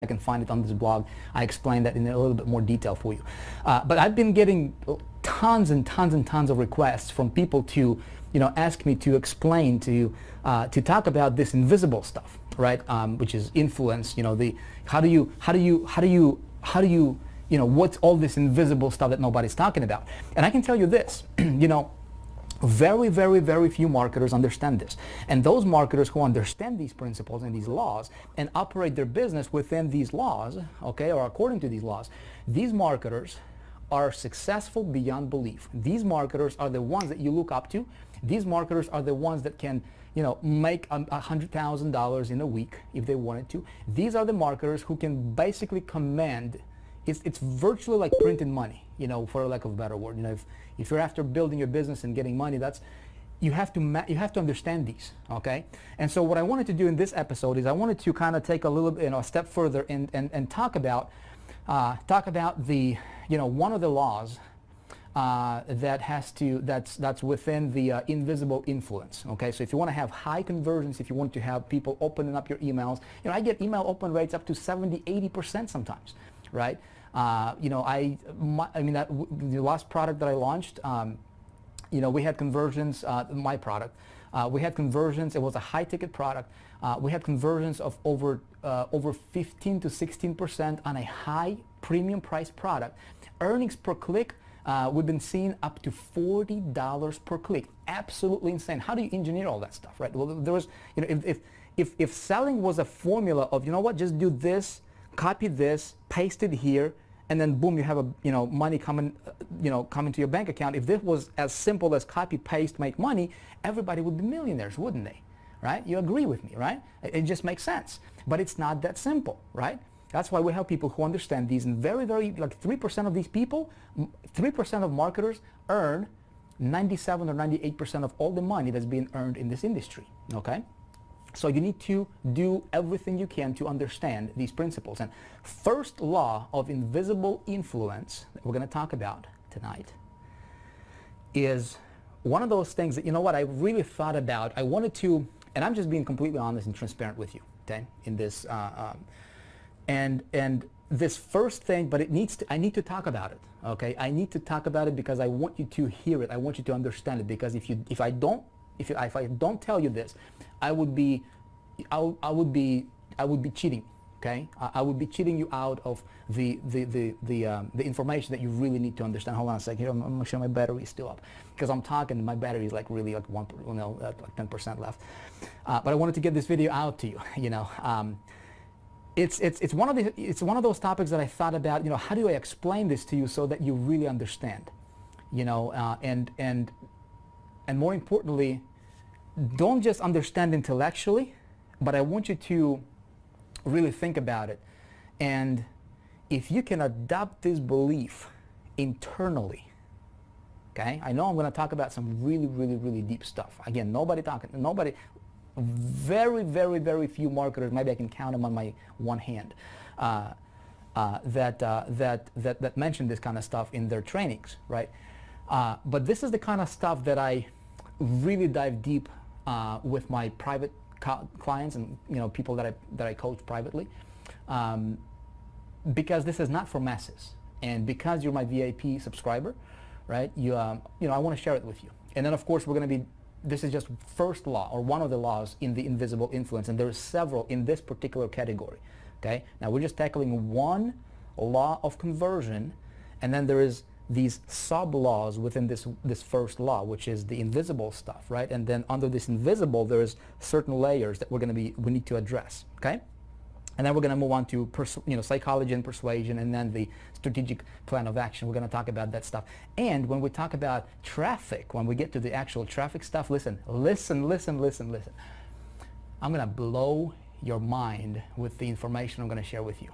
I can find it on this blog. I explain that in a little bit more detail for you. But I've been getting tons and tons and tons of requests from people to, ask me to explain, to talk about this invisible stuff, right? Which is influence. How do you, what's all this invisible stuff that nobody's talking about? And I can tell you this, very, very, very few marketers understand this. And those marketers who understand these principles and these laws and operate their business within these laws, okay, or according to these laws, these marketers are successful beyond belief. These marketers are the ones that you look up to. These marketers are the ones that can, make $100,000 in a week if they wanted to. These are the marketers who can basically command. It's virtually like printing money, for lack of a better word. If you're after building your business and getting money, you have to understand these, okay? And so what I wanted to do in this episode is I wanted to kind of take a little bit, a step further and talk about the, one of the laws that's within the invisible influence. Okay, so if you want to have high conversions, if you want to have people opening up your emails, I get email open rates up to 70-80% sometimes, right? The last product that I launched, we had conversions. My product, we had conversions. It was a high-ticket product. We had conversions of over 15 to 16% on a high premium price product. Earnings per click, we've been seeing up to $40 per click. Absolutely insane. How do you engineer all that stuff, right? Well, there was, if selling was a formula of, just do this, copy this, paste it here, and then boom, you have money coming to your bank account. If this was as simple as copy, paste, make money, everybody would be millionaires, wouldn't they? Right? You agree with me, right? It just makes sense. But it's not that simple, right? That's why we have people who understand these, and very, very, like 3% of these people, 3% of marketers earn 97 or 98% of all the money that's being earned in this industry, okay? So you need to do everything you can to understand these principles. And first law of invisible influence that we're going to talk about tonight is one of those things that, I really thought about. I wanted to, and I'm just being completely honest and transparent with you, okay, in this, and this first thing, but I need to talk about it, okay? I need to talk about it because I want you to hear it. I want you to understand it, because if I don't tell you this, I would be cheating, okay? I would be cheating you out of the information that you really need to understand. Hold on a second here. I'm gonna make sure my battery is still up, because I'm talking. My battery is like really like like 10% left. But I wanted to get this video out to you. It's one of those topics that I thought about. How do I explain this to you so that you really understand? And more importantly, don't just understand intellectually, but I want you to really think about it. And if you can adopt this belief internally, okay? I know I'm going to talk about some really, really, really deep stuff. Again, very, very, very few marketers, maybe I can count them on my one hand, that mention this kind of stuff in their trainings, right? But this is the kind of stuff that I really dive deep with my private clients and people that I coach privately, because this is not for masses, and because you're my VIP subscriber, right? I want to share it with you. And then of course this is just first law, or one of the laws in the invisible influence, and there are several in this particular category. Okay, now we're just tackling one law of conversion, and then there is these sub-laws within this first law, which is the invisible stuff, right? And then under this invisible, there's certain layers that we need to address, okay? And then we're going to move on to psychology and persuasion, and then the strategic plan of action. We're going to talk about that stuff. And when we talk about traffic, when we get to the actual traffic stuff, listen. I'm going to blow your mind with the information I'm going to share with you.